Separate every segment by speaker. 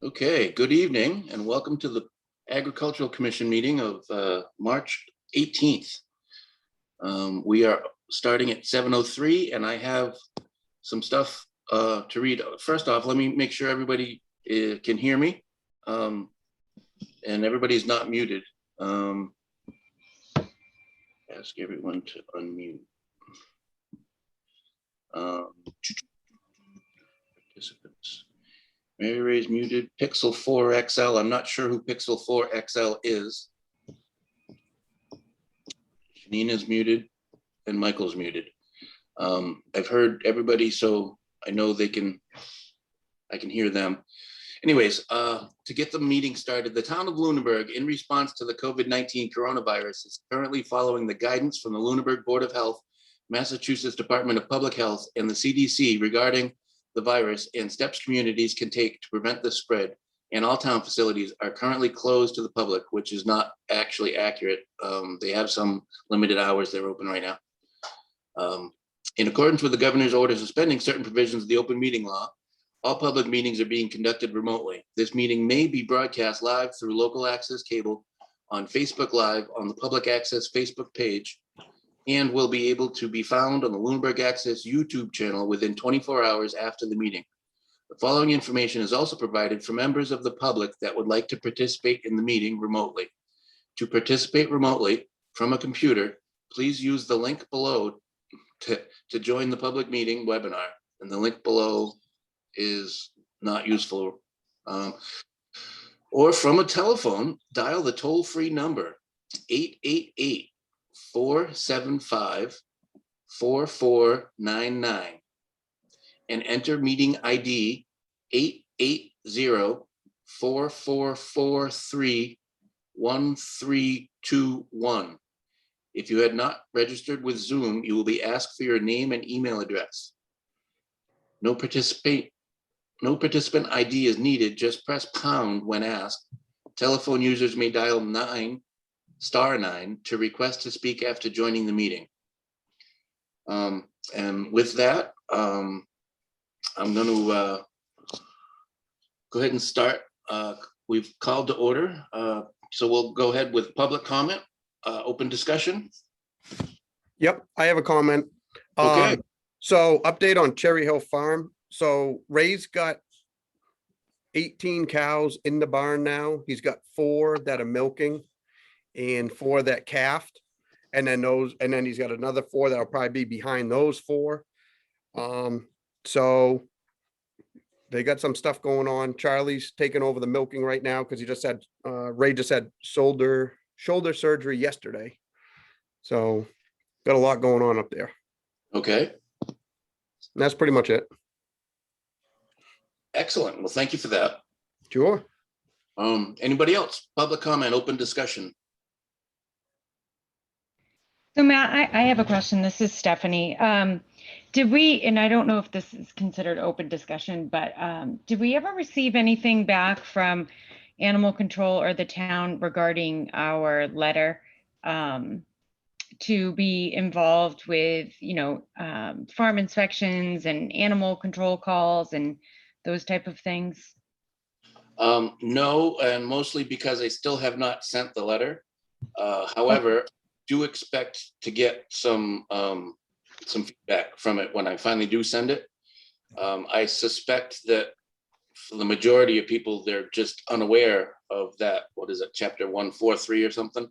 Speaker 1: Okay, good evening and welcome to the Agricultural Commission meeting of March 18th. We are starting at 7:03 and I have some stuff to read. First off, let me make sure everybody can hear me and everybody's not muted. Ask everyone to unmute. Participants. Mary Ray's muted. Pixel 4 XL. I'm not sure who Pixel 4 XL is. Nina's muted and Michael's muted. I've heard everybody, so I know I can hear them. Anyways, to get the meeting started, the town of Lunenburg, in response to the COVID-19 coronavirus, is currently following the guidance from the Lunenburg Board of Health, Massachusetts Department of Public Health, and the CDC regarding the virus and steps communities can take to prevent the spread. And all town facilities are currently closed to the public, which is not actually accurate. They have some limited hours they're open right now. In accordance with the governor's order suspending certain provisions of the open meeting law, all public meetings are being conducted remotely. This meeting may be broadcast live through local access cable on Facebook Live on the public access Facebook page and will be able to be found on the Lunenburg Access YouTube channel within 24 hours after the meeting. The following information is also provided for members of the public that would like to participate in the meeting remotely. To participate remotely from a computer, please use the link below to join the public meeting webinar. And the link below is not useful. Or from a telephone, dial the toll-free number 888-475-4499 and enter meeting ID 880-4443-1321. If you had not registered with Zoom, you will be asked for your name and email address. No participant ID is needed. Just press pound when asked. Telephone users may dial *9 to request to speak after joining the meeting. And with that, I'm going to go ahead and start. We've called to order, so we'll go ahead with public comment, open discussion.
Speaker 2: Yep, I have a comment.
Speaker 1: Okay.
Speaker 2: So update on Cherry Hill Farm. So Ray's got 18 cows in the barn now. He's got 4 that are milking and 4 that calved. And then he's got another 4 that'll probably be behind those 4. So they got some stuff going on. Charlie's taking over the milking right now because he just had Ray just had shoulder surgery yesterday. So got a lot going on up there.
Speaker 1: Okay.
Speaker 2: And that's pretty much it.
Speaker 1: Excellent. Well, thank you for that.
Speaker 2: Sure.
Speaker 1: Anybody else? Public comment, open discussion.
Speaker 3: So Matt, I have a question. This is Stephanie. Did we, and I don't know if this is considered open discussion, but did we ever receive anything back from animal control or the town regarding our letter to be involved with, farm inspections and animal control calls and those type of things?
Speaker 1: No, and mostly because I still have not sent the letter. However, do expect to get some feedback from it when I finally do send it. I suspect that for the majority of people, they're just unaware of that. What is it, chapter 143 or something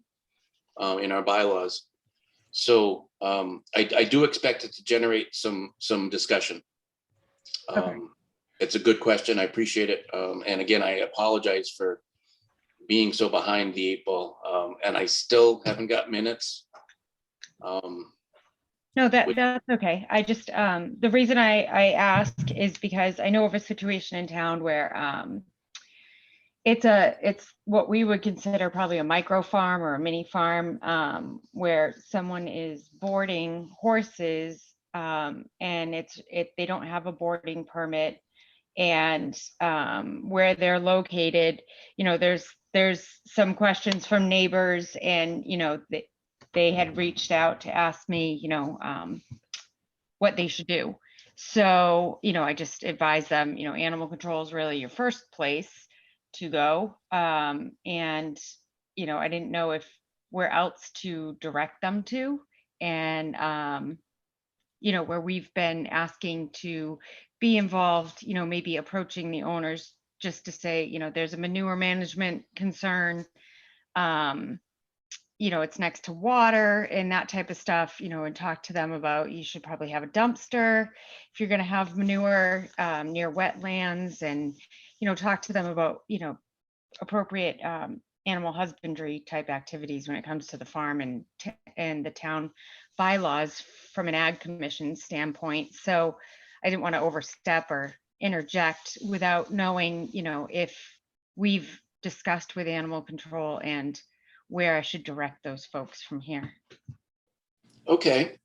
Speaker 1: in our bylaws. So I do expect it to generate some discussion.
Speaker 3: Okay.
Speaker 1: It's a good question. I appreciate it. And again, I apologize for being so behind the 8 ball. And I still haven't got minutes.
Speaker 3: No, that's okay. I just, the reason I ask is because I know of a situation in town where it's what we would consider probably a micro farm or a mini farm, where someone is boarding horses and they don't have a boarding permit, and where they're located, there's some questions from neighbors, and they had reached out to ask me, what they should do. So, I just advise them, animal control is really your first place to go. And, I didn't know where else to direct them to. And, where we've been asking to be involved, maybe approaching the owners just to say, there's a manure management concern. It's next to water and that type of stuff, and talk to them about you should probably have a dumpster if you're going to have manure near wetlands, and, talk to them about, appropriate animal husbandry type activities when it comes to the farm and the town bylaws from an ag commission standpoint. So I didn't want to overstep or interject without knowing, if we've discussed with animal control and where I should direct those folks from here.
Speaker 1: Okay.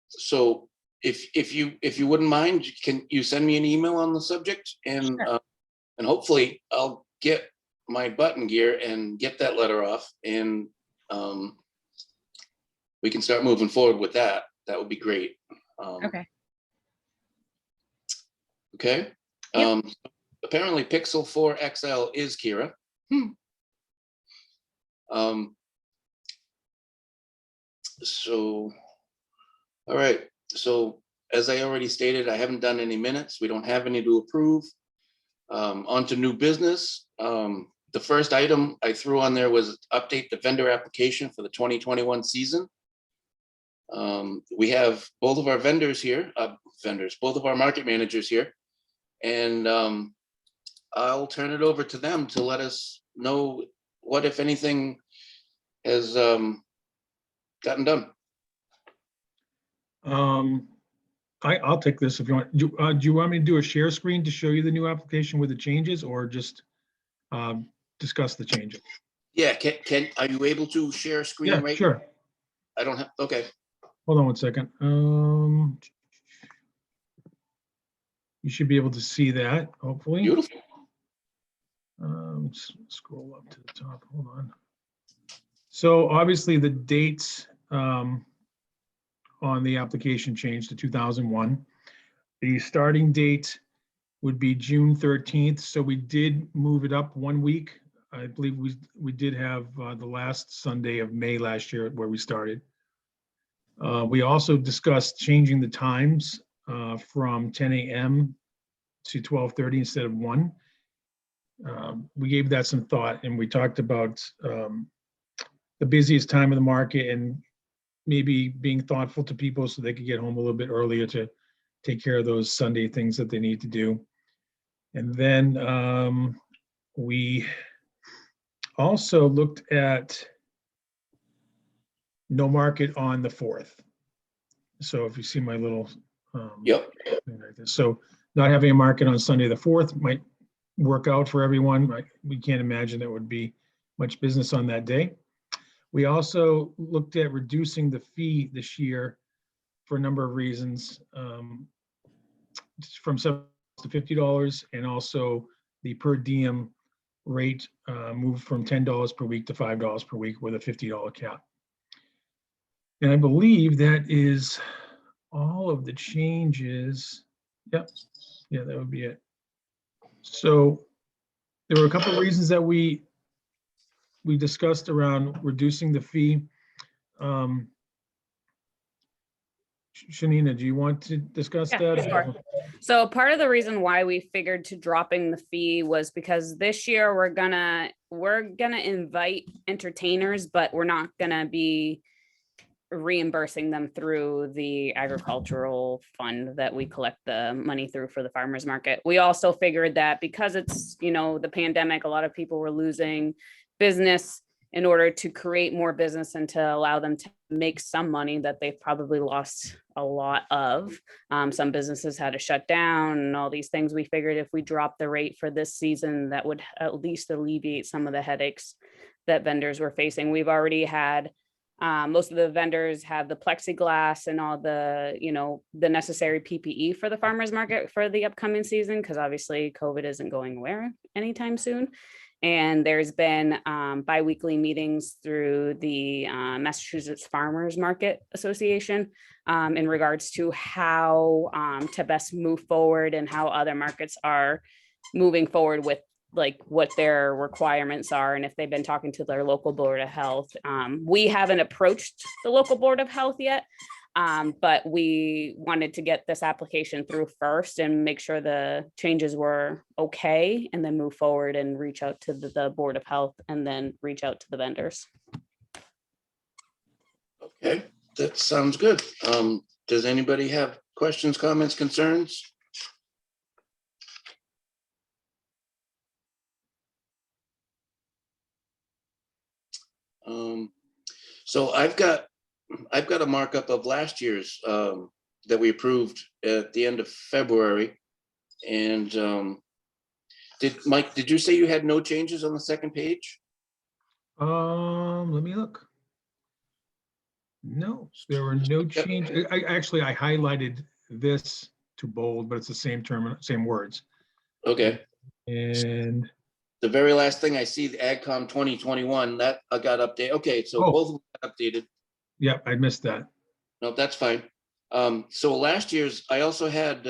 Speaker 1: So if you wouldn't mind, can you send me an email on the subject, and
Speaker 3: Sure.
Speaker 1: and hopefully I'll get my button gear and get that letter off, and we can start moving forward with that. That would be great.
Speaker 3: Okay.
Speaker 1: Okay.
Speaker 3: Yep.
Speaker 1: Apparently Pixel 4 XL is Kira. So, all right. So as I already stated, I haven't done any minutes. We don't have any to approve. On to new business. The first item I threw on there was update the vendor application for the 2021 season. We have both of our vendors here, both of our market managers here, and I'll turn it over to them to let us know what, if anything, has gotten done.
Speaker 4: I'll take this if you want. Do you want me to do a share screen to show you the new application with the changes, or just discuss the changes?
Speaker 1: Yeah, are you able to share screen
Speaker 4: Yeah,
Speaker 1: right?
Speaker 4: sure.
Speaker 1: I don't have, okay.
Speaker 4: Hold on one second. You should be able to see that, hopefully.
Speaker 1: Beautiful.
Speaker 4: Let's scroll up to the top. Hold on. So obviously the dates on the application changed to 2001. The starting date would be June 13th. So we did move it up 1 week. I believe we did have the last Sunday of May last year where we started. We also discussed changing the times from 10 a.m. to 12:30 instead of 1. We gave that some thought, and we talked about the busiest time of the market and maybe being thoughtful to people so they could get home a little bit earlier to take care of those Sunday things that they need to do. And then we also looked at no market on the 4th. So if you see my little
Speaker 1: Yep.
Speaker 4: thing like this. So not having a market on Sunday the 4th might work out for everyone. We can't imagine there would be much business on that day. We also looked at reducing the fee this year for a number of reasons, from $7 to $50, and also the per diem rate moved from $10 per week to $5 per week with a $50 cap. And I believe that is all of the changes. Yep. Yeah, that would be it. So there were a couple of reasons that we discussed around reducing the fee. Shanina, do you want to discuss
Speaker 5: Yeah,
Speaker 4: that?
Speaker 5: sure. So part of the reason why we figured to dropping the fee was because this year we're gonna invite entertainers, but we're not gonna be reimbursing them through the agricultural fund that we collect the money through for the farmers market. We also figured that because it's, the pandemic, a lot of people were losing business. In order to create more business and to allow them to make some money that they've probably lost a lot of. Some businesses had to shut down and all these things. We figured if we dropped the rate for this season, that would at least alleviate some of the headaches that vendors were facing. We've already had, most of the vendors have the plexiglass and all the, the necessary PPE for the farmers market for the upcoming season, because obviously COVID isn't going away anytime soon. And there's been biweekly meetings through the Massachusetts Farmers Market Association in regards to how to best move forward and how other markets are moving forward with like what their requirements are and if they've been talking to their local board of health. We haven't approached the local board of health yet, but we wanted to get this application through first and make sure the changes were okay and then move forward and reach out to the board of health and then reach out to the vendors.
Speaker 1: Okay, that sounds good. Does anybody have questions, comments, concerns? So I've got a markup of last year's that we approved at the end of February. And did you say you had no changes on the second page?
Speaker 4: Let me look. No, there were no changes. I highlighted this to bold, but it's the same term, same words.
Speaker 1: Okay.
Speaker 4: And
Speaker 1: The very last thing I see, the AgCom 2021, that I got updated. Okay, so
Speaker 4: Oh.
Speaker 1: both of them got updated.
Speaker 4: yeah, I missed that.
Speaker 1: No, that's fine. So last year's, I also had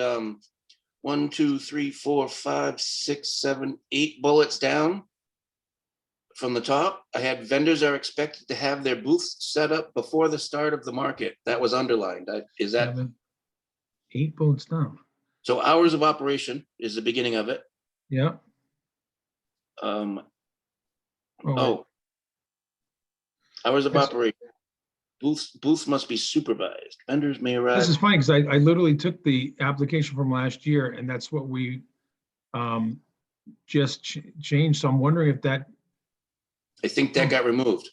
Speaker 1: 1, 2, 3, 4, 5, 6, 7, 8 bullets down from the top. I had vendors are expected to have their booths set up before the start of the market. That was underlined. Is that
Speaker 4: 7, 8 bullets down.
Speaker 1: so? Hours of operation is the beginning of it.
Speaker 4: Yeah.
Speaker 1: Oh,
Speaker 4: Oh,
Speaker 1: hours of
Speaker 4: Yes.
Speaker 1: operation. Booths must be supervised. Vendors may arrive.
Speaker 4: this is funny because I literally took the application from last year and that's what we just changed. So I'm wondering if that,
Speaker 1: I think that got removed.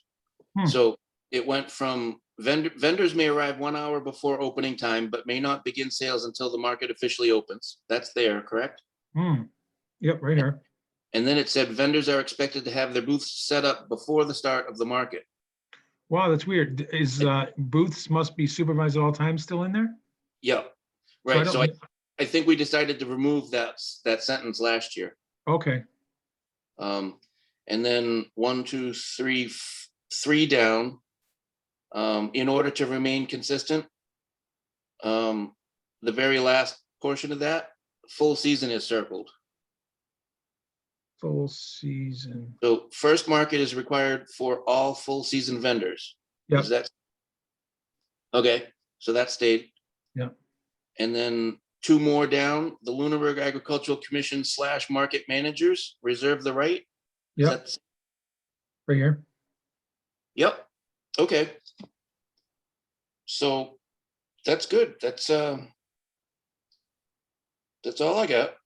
Speaker 4: Hmm.
Speaker 1: So it went from vendors may arrive 1 hour before opening time, but may not begin sales until the market officially opens. That's there, correct?
Speaker 4: yep, right here.
Speaker 1: And then it said vendors are expected to have their booths set up before the start of the market.
Speaker 4: Wow, that's weird. Is booths must be supervised at all times still in there?
Speaker 1: Yeah,
Speaker 4: So
Speaker 1: right. So
Speaker 4: don't-
Speaker 1: I think we decided to remove that sentence last year.
Speaker 4: Okay,
Speaker 1: And then 1, 2, 3, 3 down. In order to remain consistent, the very last portion of that, full season is circled.
Speaker 4: full season.
Speaker 1: So first market is required for all full season vendors.
Speaker 4: Yep.
Speaker 1: Is that? Okay, so that stayed.
Speaker 4: Yep.
Speaker 1: And then 2 more down, the Lunenburg Agricultural Commission / market managers reserve the right. Is
Speaker 4: Yep,
Speaker 1: that-
Speaker 4: right here.
Speaker 1: Yep, okay. So that's good. That's all I got.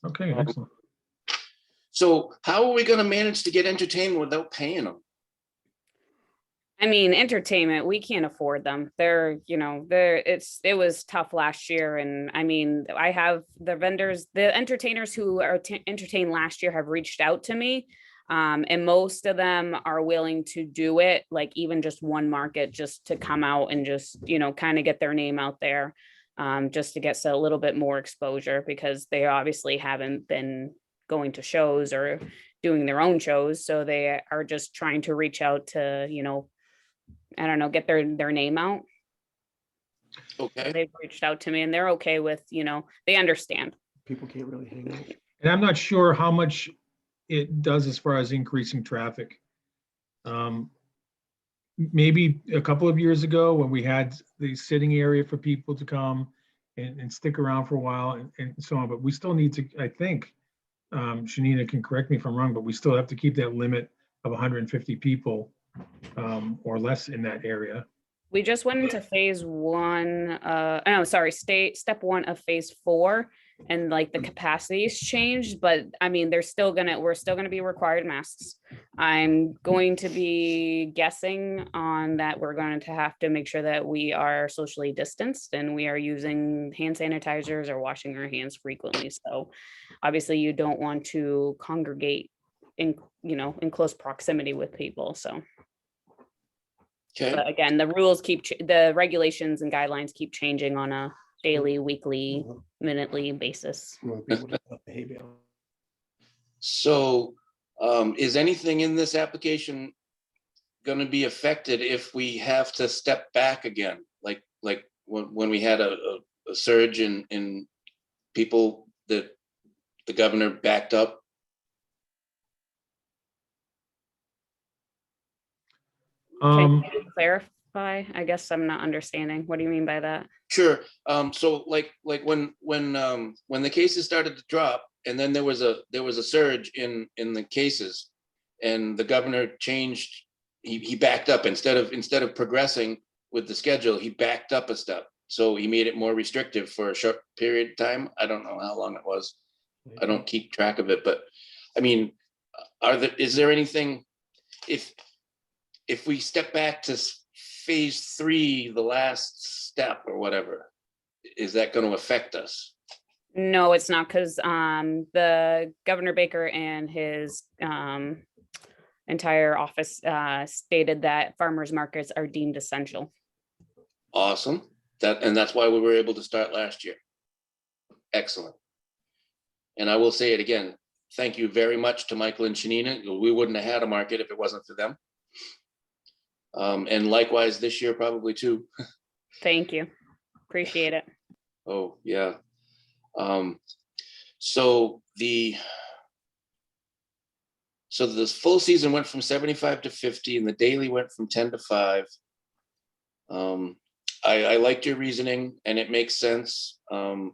Speaker 4: Okay, excellent.
Speaker 1: So how are we gonna manage to get entertainment without paying them?
Speaker 5: I mean, entertainment, we can't afford them. It was tough last year. And I mean, I have the vendors, the entertainers who are entertained last year have reached out to me. And most of them are willing to do it, like even just one market, just to come out and just, kind of get their name out there. Just to get a little bit more exposure because they obviously haven't been going to shows or doing their own shows. So they are just trying to reach out to, I don't know, get their name out.
Speaker 1: Okay,
Speaker 5: They've reached out to me and they're okay with, they understand.
Speaker 2: People can't really hang out.
Speaker 4: And I'm not sure how much it does as far as increasing traffic. Maybe a couple of years ago when we had the sitting area for people to come and stick around for a while and so on, but we still need to, I think, Shanina can correct me if I'm wrong, but we still have to keep that limit of 150 people or less in that area.
Speaker 5: We just went into phase 1, step 1 of phase 4, and like the capacities changed, but I mean, we're still gonna be required masks. I'm going to be guessing on that we're going to have to make sure that we are socially distanced and we are using hand sanitizers or washing our hands frequently. So obviously you don't want to congregate in close proximity with people, so.
Speaker 1: okay.
Speaker 5: But again, the regulations and guidelines keep changing on a daily, weekly, minutely basis.
Speaker 2: We want people to have behavior.
Speaker 1: So is anything in this application going to be affected if we have to step back again? Like when we had a surge in people that the governor backed up?
Speaker 5: Can you clarify? I guess I'm not understanding. What do you mean by that?
Speaker 1: Sure. So like when the cases started to drop, and then there was a surge in the cases, and the governor changed. He backed up instead of progressing with the schedule. He backed up a step, so he made it more restrictive for a short period of time. I don't know how long it was. I don't keep track of it, but I mean, is there anything if we step back to phase 3, the last step or whatever, is that going to affect us?
Speaker 5: No, it's not, because the Governor Baker and his entire office stated that farmers markets are deemed essential.
Speaker 1: Awesome. That's why we were able to start last year. Excellent. And I will say it again, thank you very much to Michael and Shanina. We wouldn't have had a market if it wasn't for them. And likewise this year, probably too.
Speaker 5: Thank you. Appreciate it.
Speaker 1: Oh, yeah. So the full season went from 75 to 50 and the daily went from 10 to 5. I liked your reasoning and it makes sense. And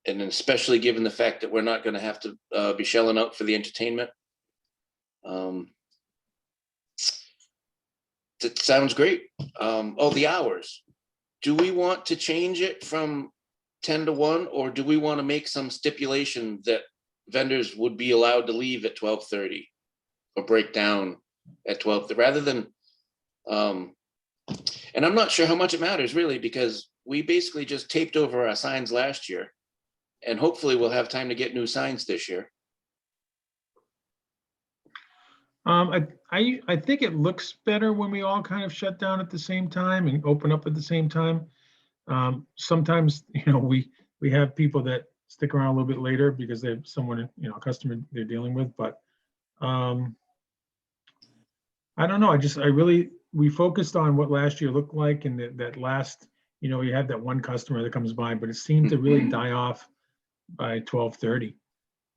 Speaker 1: especially given the fact that we're not going to have to be shelling out for the entertainment. That sounds great. Oh, the hours. Do we want to change it from 10 to 1, or do we want to make some stipulation that vendors would be allowed to leave at 12:30 or break down at 12, rather than, and I'm not sure how much it matters really, because we basically just taped over our signs last year, and hopefully we'll have time to get new signs this year.
Speaker 4: I think it looks better when we all kind of shut down at the same time and open up at the same time. Sometimes, we have people that stick around a little bit later because they have someone, a customer they're dealing with, but I don't know. We focused on what last year looked like, and that last, you have that one customer that comes by, but it seemed to really die off by 12:30.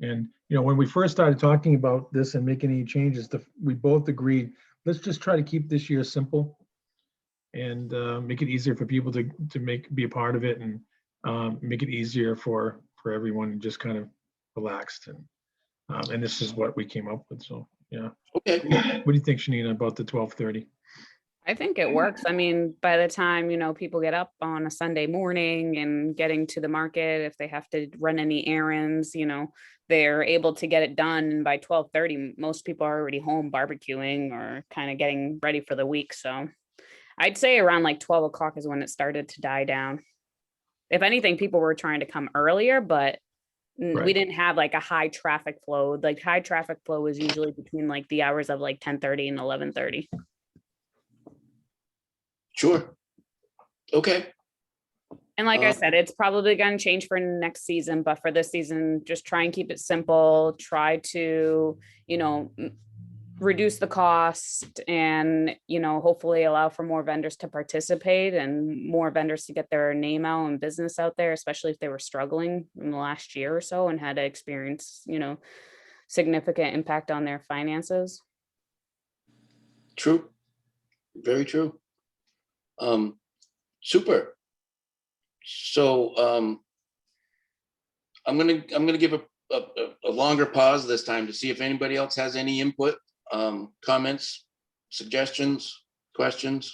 Speaker 4: And, when we first started talking about this and making any changes, we both agreed, let's just try to keep this year simple and make it easier for people to be a part of it, and make it easier for everyone, and just kind of relaxed. And this is what we came up with. So, yeah.
Speaker 1: Okay.
Speaker 4: What do you think, Shanina, about the 12:30?
Speaker 5: I think it works. I mean, by the time, people get up on a Sunday morning and getting to the market, if they have to run any errands, they're able to get it done. And by 12:30, most people are already home barbecuing or kind of getting ready for the week. So I'd say around like 12 o'clock is when it started to die down. If anything, people were trying to come earlier, but
Speaker 4: Right.
Speaker 5: we didn't have like a high traffic flow. Like high traffic flow was usually between like the hours of like 10:30 and 11:30.
Speaker 1: Sure. Okay.
Speaker 5: And like I said, it's probably going to change for next season, but for this season, just try and keep it simple. Try to, reduce the cost, and, hopefully allow for more vendors to participate and more vendors to get their name out and business out there, especially if they were struggling in the last year or so and had to experience, significant impact on their finances.
Speaker 1: True. Very true. Super. So I'm gonna give a longer pause this time to see if anybody else has any input, comments, suggestions, questions.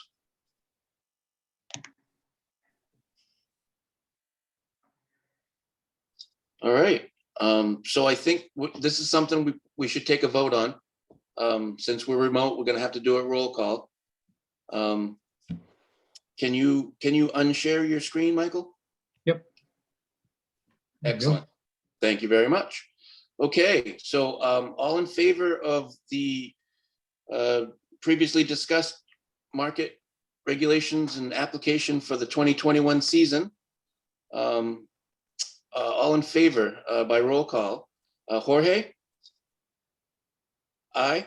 Speaker 1: All right. So I think this is something we should take a vote on. Since we're remote, we're gonna have to do a roll call. Can you unshare your screen, Michael?
Speaker 4: Yep.
Speaker 1: Excellent. Thank you very much. Okay, so all in favor of the previously discussed market regulations and application for the 2021 season, all in favor by roll call. Jorge? Aye?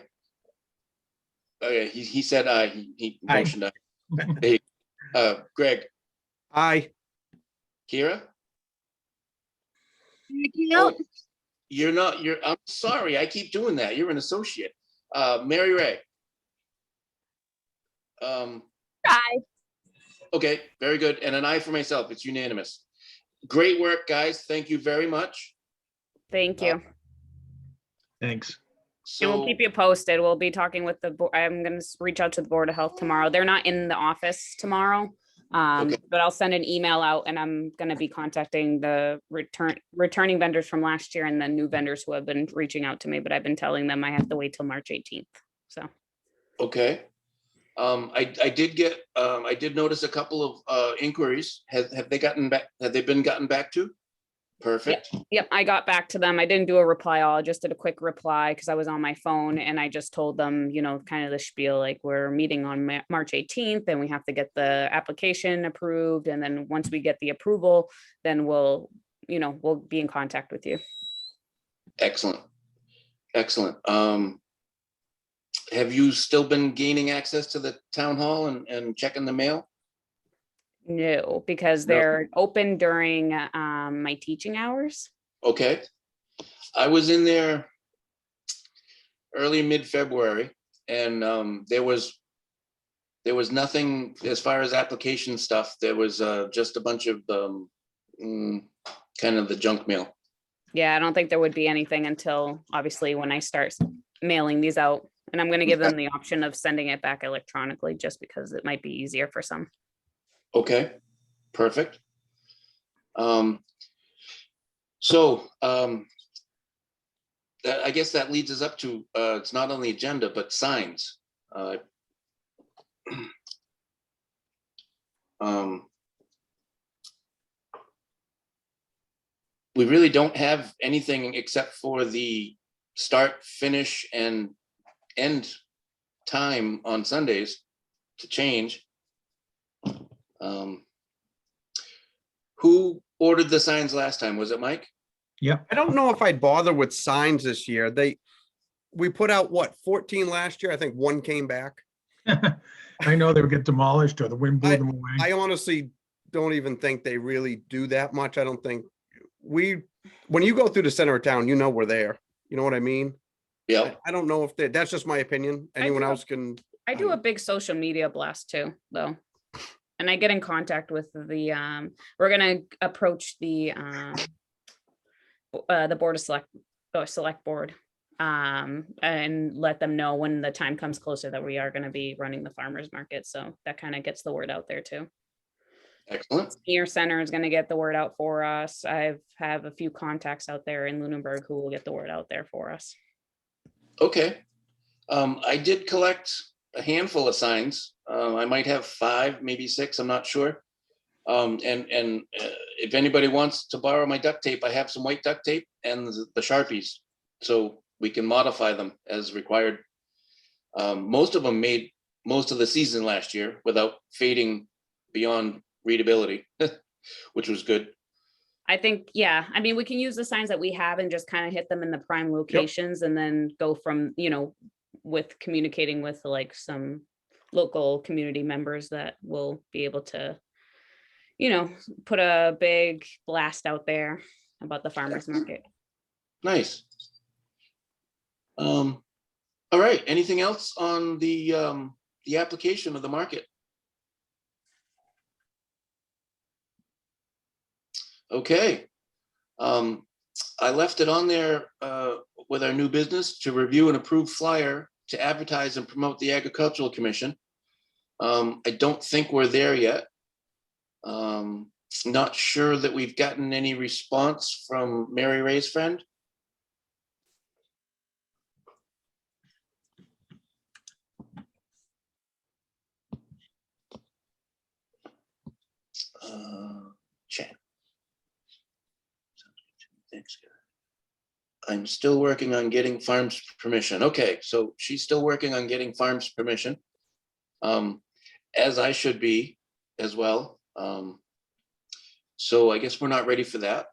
Speaker 1: Okay, he said aye. He
Speaker 4: Aye.
Speaker 1: motioned aye. Hey, Greg,
Speaker 2: Aye.
Speaker 1: Kira?
Speaker 6: No,
Speaker 1: I'm sorry, I keep doing that. You're an associate. Mary Ray?
Speaker 6: aye.
Speaker 1: Okay, very good. And an aye for myself. It's unanimous. Great work, guys. Thank you very much.
Speaker 5: Thank you.
Speaker 4: Thanks.
Speaker 5: And we'll
Speaker 1: So,
Speaker 5: keep you posted. We'll be talking with the, I'm gonna reach out to the Board of Health tomorrow. They're not in the office tomorrow.
Speaker 1: Okay.
Speaker 5: But I'll send an email out and I'm gonna be contacting the returning vendors from last year and the new vendors who have been reaching out to me, but I've been telling them I have to wait till March 18th. So,
Speaker 1: okay. I did notice a couple of inquiries. Have they gotten back? Have they been gotten back to? Perfect.
Speaker 5: yep, I got back to them. I didn't do a reply all, I just did a quick reply because I was on my phone and I just told them, kind of the spiel, like we're meeting on March 18th and we have to get the application approved. And then once we get the approval, then we'll be in contact with you.
Speaker 1: Excellent. Excellent. Have you still been gaining access to the town hall and checking the mail?
Speaker 5: No, because
Speaker 1: No.
Speaker 5: they're open during my teaching hours.
Speaker 1: Okay. I was in there early mid-February and there was nothing as far as application stuff. There was just a bunch of kind of the junk mail.
Speaker 5: Yeah, I don't think there would be anything until obviously when I start mailing these out. And I'm going to give them the option of sending it back electronically just because it might be easier for some.
Speaker 1: Okay, perfect. I guess that leads us up to, it's not on the agenda, but signs. We really don't have anything except for the start, finish, and end time on Sundays to change. Who ordered the signs last time? Was it Mike?
Speaker 4: Yep.
Speaker 2: I don't know if I'd bother with signs this year. We put out what, 14 last year? I think one came back.
Speaker 4: I know they would get demolished or the wind blew them away.
Speaker 2: I honestly don't even think they really do that much. I don't think when you go through the center of town, we're there. You know what I mean?
Speaker 1: Yeah.
Speaker 2: I don't know if that's just my opinion. Anyone
Speaker 5: do.
Speaker 2: else can.
Speaker 5: I do a big social media blast too, though. And I get in contact with the, we're gonna approach the Board of Select Board. And let them know when the time comes closer that we are gonna be running the farmer's market. So that kind of gets the word out there too.
Speaker 1: Excellent.
Speaker 5: Senior Center is gonna get the word out for us. I have a few contacts out there in Lunenburg who will get the word out there for us.
Speaker 1: Okay. I did collect a handful of signs. I might have 5, maybe 6, I'm not sure. If anybody wants to borrow my duct tape, I have some white duct tape and the Sharpies, so we can modify them as required. Most of them made most of the season last year without fading beyond readability, which was good.
Speaker 5: I think, yeah, I mean, we can use the signs that we have and just kind of hit them in the prime locations and then go from, with communicating with like some local community members that will be able to, put a big blast out there about the farmer's market.
Speaker 1: Nice. All right, anything else on the application of the market? Okay. I left it on there with our new business to review and approve flyer to advertise and promote the Agricultural Commission. I don't think we're there yet. Not sure that we've gotten any response from Mary Ray's friend. Chat. Thanks, guys. I'm still working on getting farms permission. Okay, so she's still working on getting farms permission. As I should be as well. So I guess we're not ready for that.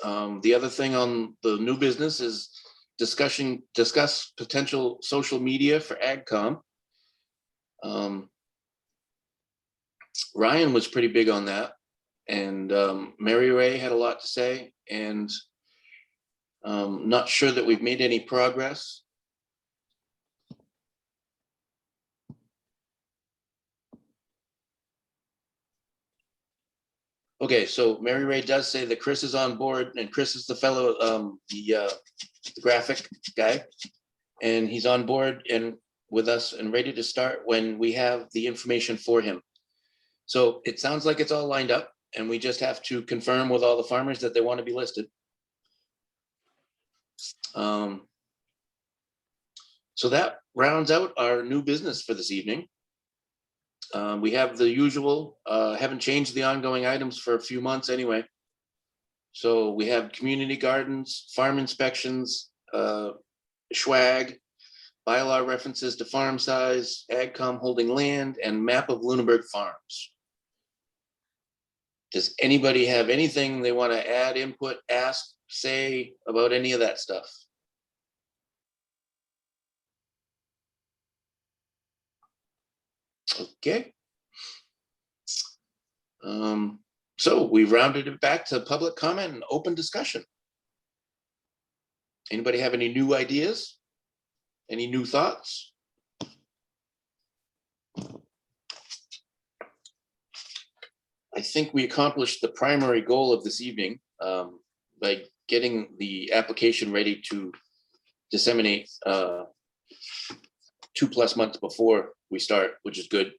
Speaker 1: The other thing on the new business is discuss potential social media for AgCom. Ryan was pretty big on that, and Mary Ray had a lot to say, and not sure that we've made any progress. Okay, so Mary Ray does say that Chris is on board, and Chris is the fellow, the graphic guy, and he's on board and with us and ready to start when we have the information for him. So it sounds like it's all lined up, and we just have to confirm with all the farmers that they want to be listed. So that rounds out our new business for this evening. We have the usual, haven't changed the ongoing items for a few months anyway. So we have community gardens, farm inspections, swag, bylaw references to farm size, AgCom holding land, and map of Lunenburg farms. Does anybody have anything they want to add, input, ask, say about any of that stuff? Okay. So we rounded it back to public comment and open discussion. Anybody have any new ideas? Any new thoughts? I think we accomplished the primary goal of this evening by getting the application ready to disseminate 2+ months before we start, which is good.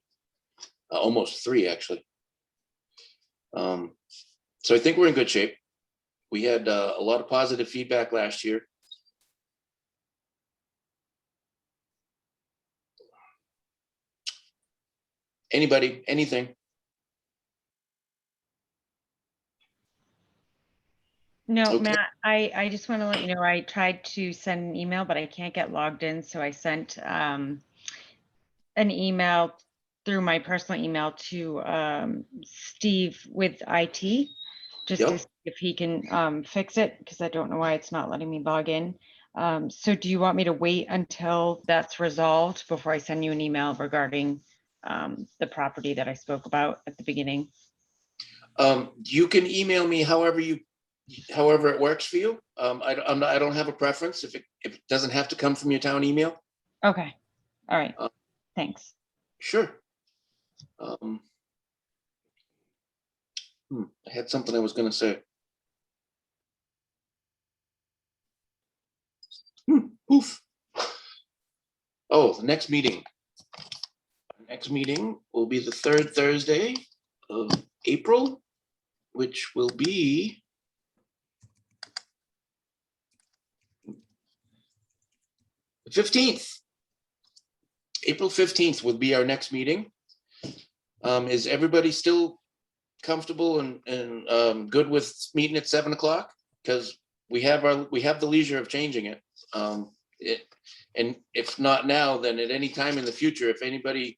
Speaker 1: Almost 3 actually. So I think we're in good shape. We had a lot of positive feedback last year. Anybody, anything?
Speaker 3: No,
Speaker 1: Okay.
Speaker 3: Matt, I just want to let you know, I tried to send an email, but I can't get logged in. So I sent an email through my personal email to Steve with IT, just to
Speaker 1: Yep.
Speaker 3: see if he can fix it, because I don't know why it's not letting me log in. So do you want me to wait until that's resolved before I send you an email regarding the property that I spoke about at the beginning?
Speaker 1: You can email me however it works for you. I don't have a preference if it doesn't have to come from your town email.
Speaker 3: Okay, all right, thanks.
Speaker 1: Sure. I had something I was going to say. Oof. Oh, the next meeting. Next meeting will be the 3rd Thursday of April, which will be the 15th. April 15th would be our next meeting. Is everybody still comfortable and good with meeting at 7 o'clock? Because we have the leisure of changing it. And if not now, then at any time in the future, if anybody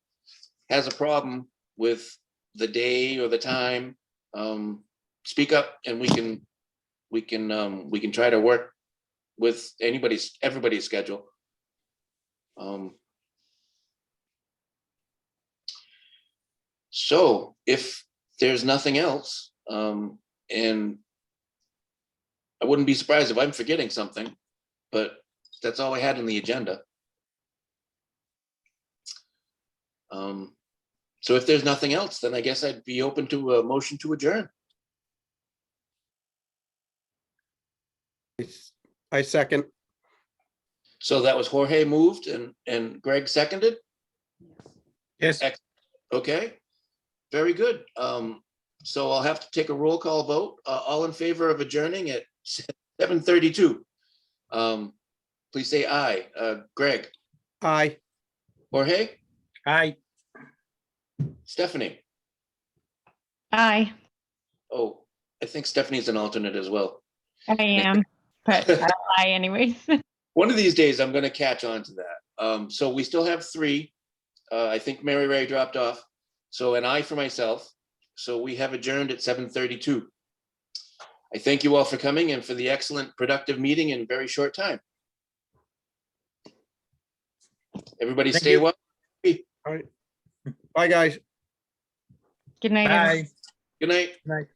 Speaker 1: has a problem with the day or the time, speak up and we can try to work with everybody's schedule. So if there's nothing else, and I wouldn't be surprised if I'm forgetting something, but that's all I had on the agenda. So if there's nothing else, then I guess I'd be open to a motion to adjourn.
Speaker 2: I second.
Speaker 1: So that was Jorge moved and Greg seconded.
Speaker 4: Yes.
Speaker 1: Okay, very good. So I'll have to take a roll call vote. All in favor of adjourning at 7:32. Please say aye. Greg,
Speaker 2: Aye.
Speaker 1: Jorge,
Speaker 4: Aye.
Speaker 1: Stephanie.
Speaker 3: Aye,
Speaker 1: Oh, I think Stephanie's an alternate as well.
Speaker 3: I am, but I'll lie anyways.
Speaker 1: One of these days, I'm going to catch on to that. So we still have 3. I think Mary Ray dropped off. So an aye for myself. So we have adjourned at 7:32. I thank you all for coming and for the excellent productive meeting in a very short time. Everybody
Speaker 6: Thank
Speaker 1: stay
Speaker 6: you.
Speaker 1: well.
Speaker 2: All right. Bye, guys.
Speaker 3: Good night. everyone.
Speaker 6: Bye.
Speaker 1: Good night.
Speaker 6: Night.